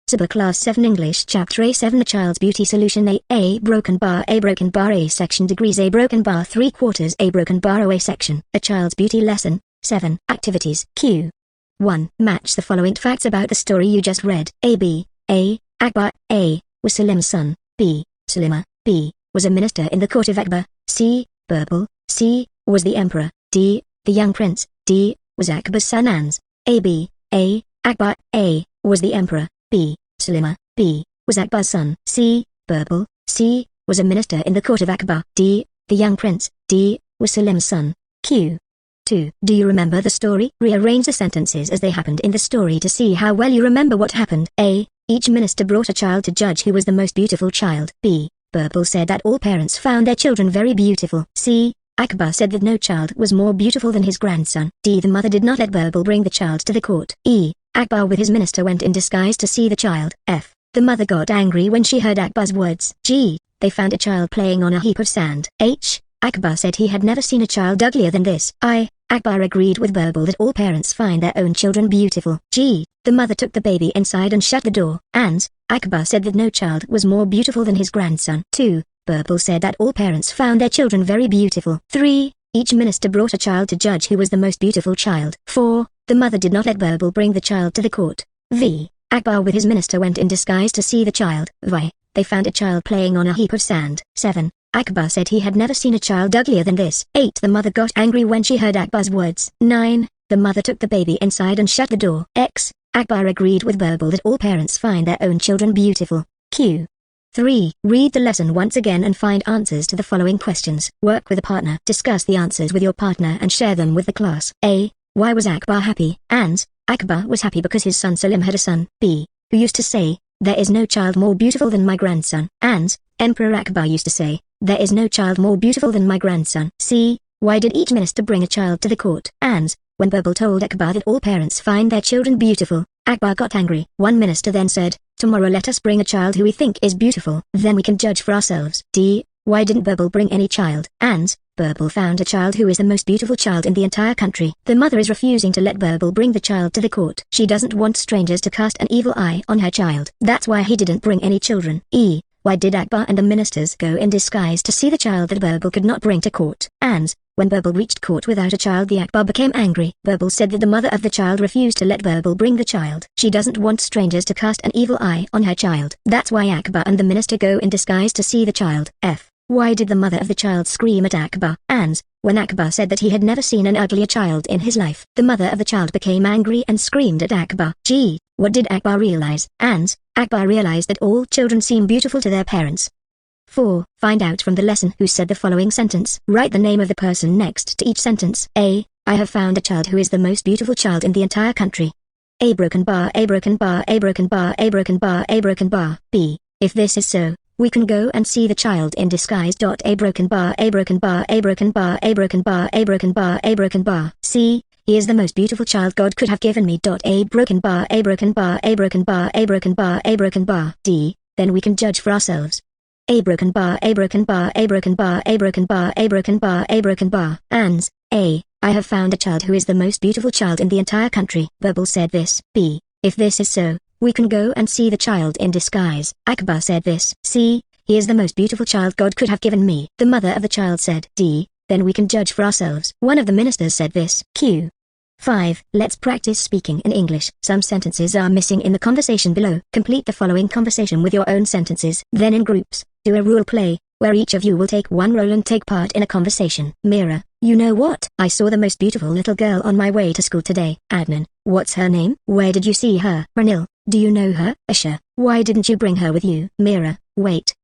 Subba Class 7 English Chapter A7 A Child's Beauty Solution A broken bar A section degrees A broken bar 3/4 A broken bar A section. A Child's Beauty Lesson 7 Activities Q 1. Match the following facts about the story you just read. A. Akbar. A. Was Salim's son. B. Salima. B. Was a minister in the court of Akbar. C. Birbal. C. Was the emperor. D. The young prince. D. Was Akbar's son Ans. A. Akbar. A. Was the emperor. B. Salima. B. Was Akbar's son. C. Birbal. C. Was a minister in the court of Akbar. D. The young prince. D. Was Salim's son. Q 2. Do you remember the story? Rearrange the sentences as they happened in the story to see how well you remember what happened. A. Each minister brought a child to judge who was the most beautiful child. B. Birbal said that all parents found their children very beautiful. C. Akbar said that no child was more beautiful than his grandson. D. The mother did not let Birbal bring the child to the court. E. Akbar with his minister went in disguise to see the child. F. The mother got angry when she heard Akbar's words. G. They found a child playing on a heap of sand. H. Akbar said he had never seen a child uglier than this. I. Akbar agreed with Birbal that all parents find their own children beautiful. G. The mother took the baby inside and shut the door. And Akbar said that no child was more beautiful than his grandson. 2. Birbal said that all parents found their children very beautiful. 3. Each minister brought a child to judge who was the most beautiful child. 4. The mother did not let Birbal bring the child to the court. V. Akbar with his minister went in disguise to see the child. V. They found a child playing on a heap of sand. 7. Akbar said he had never seen a child uglier than this. 8. The mother got angry when she heard Akbar's words. 9. The mother took the baby inside and shut the door. X. Akbar agreed with Birbal that all parents find their own children beautiful. Q 3. Read the lesson once again and find answers to the following questions. Work with a partner. Discuss the answers with your partner and share them with the class. A. Why was Akbar happy? Ans. Akbar was happy because his son Salim had a son. B. Who used to say, "There is no child more beautiful than my grandson." Ans. Emperor Akbar used to say, "There is no child more beautiful than my grandson." C. Why did each minister bring a child to the court? Ans. When Birbal told Akbar that all parents find their children beautiful, Akbar got angry. One minister then said, "Tomorrow let us bring a child who we think is beautiful, then we can judge for ourselves." D. Why didn't Birbal bring any child? Ans. Birbal found a child who is the most beautiful child in the entire country. The mother is refusing to let Birbal bring the child to the court. She doesn't want strangers to cast an evil eye on her child. That's why he didn't bring any children. E. Why did Akbar and the ministers go in disguise to see the child that Birbal could not bring to court? Ans. When Birbal reached court without a child, the Akbar became angry. Birbal said that the mother of the child refused to let Birbal bring the child. She doesn't want strangers to cast an evil eye on her child. That's why Akbar and the minister go in disguise to see the child. F. Why did the mother of the child scream at Akbar? Ans. When Akbar said that he had never seen an uglier child in his life, the mother of the child became angry and screamed at Akbar. G. What did Akbar realize? Ans. Akbar realized that all children seem beautiful to their parents. 4. Find out from the lesson who said the following sentence. Write the name of the person next to each sentence. A. I have found a child who is the most beautiful child in the entire country. A broken bar A broken bar A broken bar A broken bar A broken bar. B. If this is so, we can go and see the child in disguise. A broken bar A broken bar A broken bar A broken bar A broken bar A broken bar. C. He is the most beautiful child God could have given me. A broken bar A broken bar A broken bar A broken bar A broken bar. D. Then we can judge for ourselves. A broken bar A broken bar A broken bar A broken bar A broken bar A broken bar. Ans. A. I have found a child who is the most beautiful child in the entire country. Birbal said this. B. If this is so, we can go and see the child in disguise. Akbar said this. C. He is the most beautiful child God could have given me. The mother of the child said. D. Then we can judge for ourselves. One of the ministers said this. Q 5. Let's practice speaking in English. Some sentences are missing in the conversation below. Complete the following conversation with your own sentences. Then in groups, do a role play, where each of you will take one role and take part in a conversation. Mira, you know what? I saw the most beautiful little girl on my way to school today. Adnan, what's her name? Where did you see her? Ranil, do you know her? Asha, why didn't you bring her with you? Mira, wait,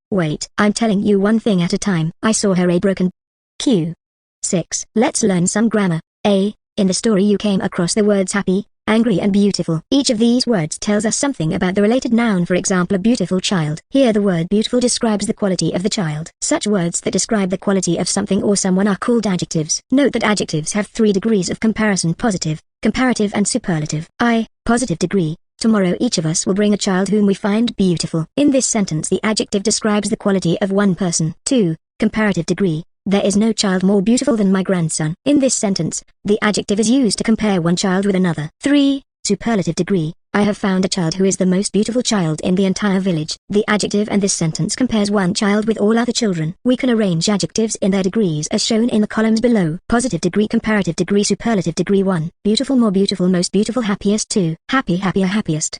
I'm telling you one thing at a time. I saw her. A broken. Q 6. Let's learn some grammar. A. In the story you came across the words happy, angry and beautiful. Each of these words tells us something about the related noun. For example, a beautiful child. Here the word beautiful describes the quality of the child. Such words that describe the quality of something or someone are called adjectives. Note that adjectives have 3 degrees of comparison: positive, comparative and superlative. Positive degree. Tomorrow each of us will bring a child whom we find beautiful. In this sentence the adjective describes the quality of one person. 2. Comparative degree. There is no child more beautiful than my grandson. In this sentence, the adjective is used to compare one child with another. 3. Superlative degree. I have found a child who is the most beautiful child in the entire village. The adjective and this sentence compares one child with all other children. We can arrange adjectives in their degrees as shown in the columns below. Positive degree, comparative degree, superlative degree. 1. Beautiful, more beautiful, most beautiful, happiest. 2. Happy, happier, happiest.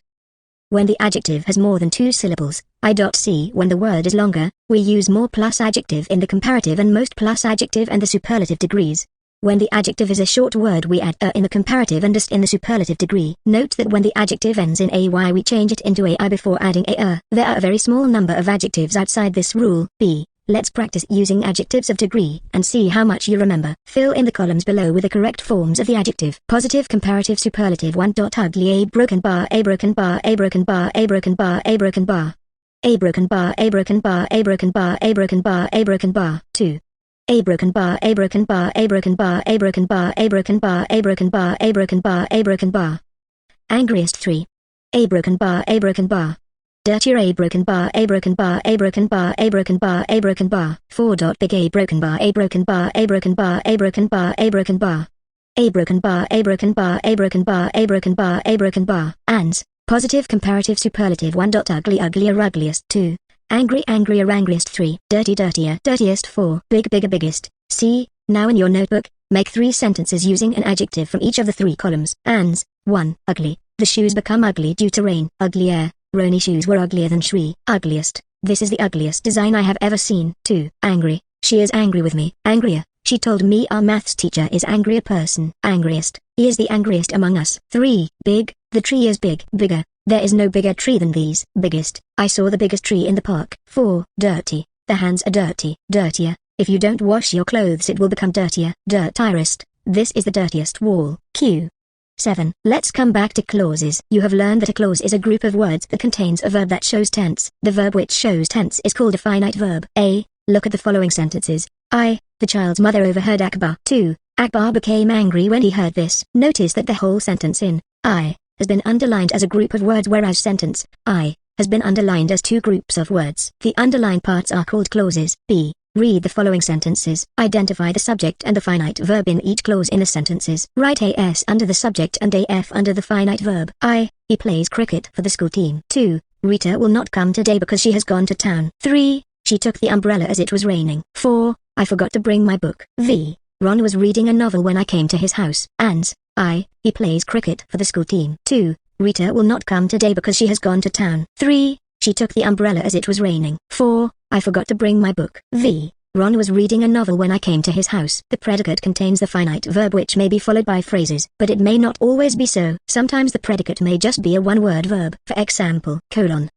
When the adjective has more than 2 syllables, I.C. When the word is longer, we use more plus adjective in the comparative and most plus adjective and the superlative degrees. When the adjective is a short word, we add a in the comparative and ist in the superlative degree. Note that when the adjective ends in ay, we change it into ai before adding a. There are a very small number of adjectives outside this rule. B. Let's practice using adjectives of degree and see how much you remember. Fill in the columns below with the correct forms of the adjective. Positive, comparative, superlative. 1. Ugly, a broken bar, a broken bar, a broken bar, a broken bar, a broken bar. A broken bar, a broken bar, a broken bar, a broken bar, a broken bar. 2. A broken bar, a broken bar, a broken bar, a broken bar, a broken bar, a broken bar, a broken bar, a broken bar. Angriest. 3. A broken bar, a broken bar. Dirtier, a broken bar, a broken bar, a broken bar, a broken bar, a broken bar. 4. Big, a broken bar, a broken bar, a broken bar, a broken bar, a broken bar. A broken bar, a broken bar, a broken bar, a broken bar, a broken bar. Ands. Positive, comparative, superlative. 1. Ugly, uglier, ugliest. 2. Angry, angrier, angriest. 3. Dirty, dirtier, dirtiest. 4. Big, bigger, biggest. See, now in your notebook, make 3 sentences using an adjective from each of the 3 columns. Ands. 1. Ugly. The shoes become ugly due to rain. Ugly air. Roni shoes were uglier than Shri. Ugliest. This is the ugliest design I have ever seen. 2. Angry. She is angry with me. Angrier. She told me our maths teacher is angrier person. Angriest. He is the angriest among us. 3. Big. The tree is big. Bigger. There is no bigger tree than these. Biggest. I saw the biggest tree in the park. 4. Dirty. The hands are dirty. Dirtier. If you don't wash your clothes it will become dirtier. Dirtiest. This is the dirtiest wall. Q. 7. Let's come back to clauses. You have learned that a clause is a group of words that contains a verb that shows tense. The verb which shows tense is called a finite verb. A. Look at the following sentences. I. The child's mother overheard Akbar. 2. Akbar became angry when he heard this. Notice that the whole sentence in I has been underlined as a group of words, whereas sentence I has been underlined as 2 groups of words. The underlined parts are called clauses. B. Read the following sentences. Identify the subject and the finite verb in each clause in the sentences. Write AS under the subject and AF under the finite verb. I. He plays cricket for the school team. 2. Rita will not come today because she has gone to town. 3. She took the umbrella as it was raining. 4. I forgot to bring my book. V. Ron was reading a novel when I came to his house. Ands. I. He plays cricket for the school team. 2. Rita will not come today because she has gone to town. 3. She took the umbrella as it was raining. 4. I forgot to bring my book. V. Ron was reading a novel when I came to his house. The predicate contains the finite verb which may be followed by phrases, but it may not always be so. Sometimes the predicate may just be a one-word verb. For example, colon.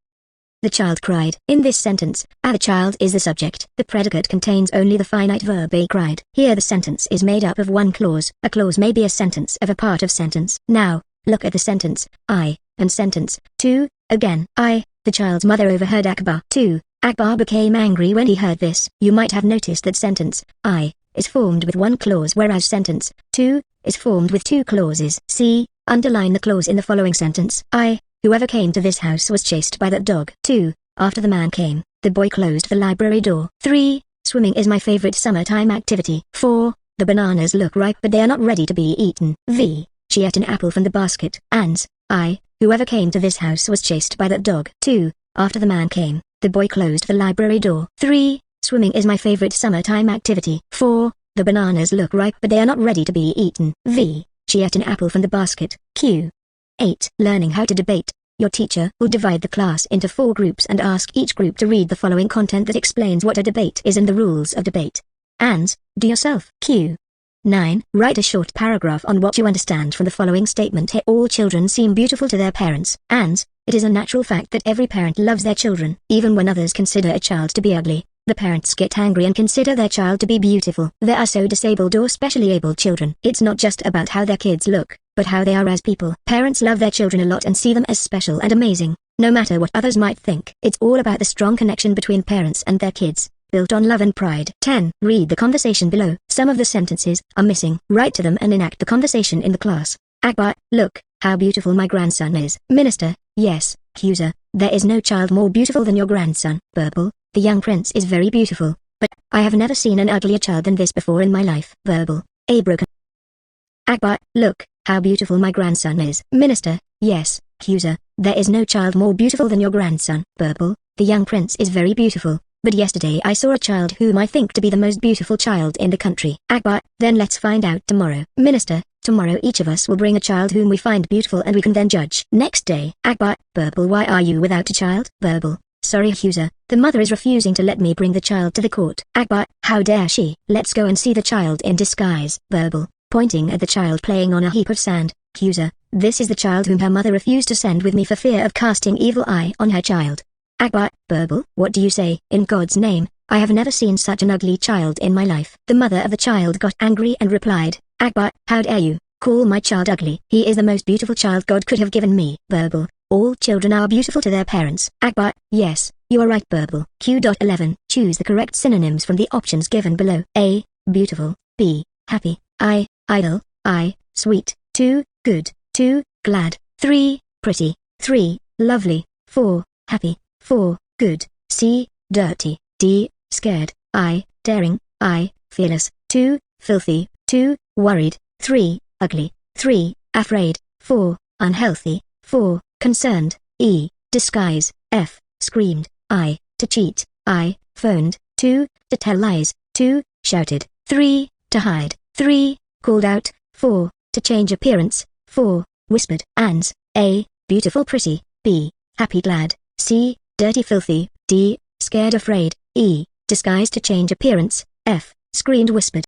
The child cried. In this sentence, the child is the subject. The predicate contains only the finite verb a cried. Here the sentence is made up of one clause. A clause may be a sentence of a part of sentence. Now, look at the sentence, I, and sentence, 2, again, I, the child's mother overheard Akbar. 2. Akbar became angry when he heard this. You might have noticed that sentence, I, is formed with one clause whereas sentence, 2, is formed with 2 clauses. See, underline the clause in the following sentence. I, whoever came to this house was chased by that dog. 2. After the man came, the boy closed the library door. 3. Swimming is my favorite summertime activity. 4. The bananas look ripe but they are not ready to be eaten. V. She ate an apple from the basket. Ands. I, whoever came to this house was chased by that dog. 2. After the man came, the boy closed the library door. 3. Swimming is my favorite summertime activity. 4. The bananas look ripe but they are not ready to be eaten. V. She ate an apple from the basket. Q. 8. Learning how to debate. Your teacher will divide the class into 4 groups and ask each group to read the following content that explains what a debate is and the rules of debate. Ands. Do yourself. Q. 9. Write a short paragraph on what you understand from the following statement. Here all children seem beautiful to their parents. Ands. It is a natural fact that every parent loves their children, even when others consider a child to be ugly. The parents get angry and consider their child to be beautiful. There are so disabled or specially abled children. It's not just about how their kids look, but how they are as people. Parents love their children a lot and see them as special and amazing, no matter what others might think. It's all about the strong connection between parents and their kids, built on love and pride. 10. Read the conversation below. Some of the sentences are missing. Write to them and enact the conversation in the class. Akbar, look, how beautiful my grandson is. Minister, yes. Accuser, there is no child more beautiful than your grandson. Burble, the young prince is very beautiful, but I have never seen an uglier child than this before in my life. Verbal, a broken. Akbar, look, how beautiful my grandson is. Minister, yes, Accuser, there is no child more beautiful than your grandson. Burble, the young prince is very beautiful, but yesterday I saw a child whom I think to be the most beautiful child in the country. Akbar, then let's find out tomorrow. Minister, tomorrow each of us will bring a child whom we find beautiful and we can then judge. Next day. Akbar, Burble, why are you without a child? Burble, sorry Accuser, the mother is refusing to let me bring the child to the court. Akbar, how dare she? Let's go and see the child in disguise. Burble, pointing at the child playing on a heap of sand. Accuser, this is the child whom her mother refused to send with me for fear of casting evil eye on her child. Akbar, Burble, what do you say? In God's name, I have never seen such an ugly child in my life. The mother of the child got angry and replied, Akbar, how dare you call my child ugly? He is the most beautiful child God could have given me. Burble, all children are beautiful to their parents. Akbar, yes, you are right. Burble. Q.11. Choose the correct synonyms from the options given below. A. Beautiful. B. Happy. I. Idle. I. Sweet. 2. Good. 2. Glad. 3. Pretty. 3. Lovely. 4. Happy. 4. Good. C. Dirty. D. Scared. I. Daring. I. Fearless. 2. Filthy. 2. Worried. 3. Ugly. 3. Afraid. 4. Unhealthy. 4. Concerned. E. Disguise. F. Screamed. I. To cheat. I. Phoned. 2. To tell lies. 2. Shouted. 3. To hide. 3. Called out. 4. To change appearance. 4. Whispered. Ans. A. Beautiful pretty. B. Happy glad. C. Dirty filthy. D. Scared afraid. E. Disguised to change appearance. F. Screamed whispered.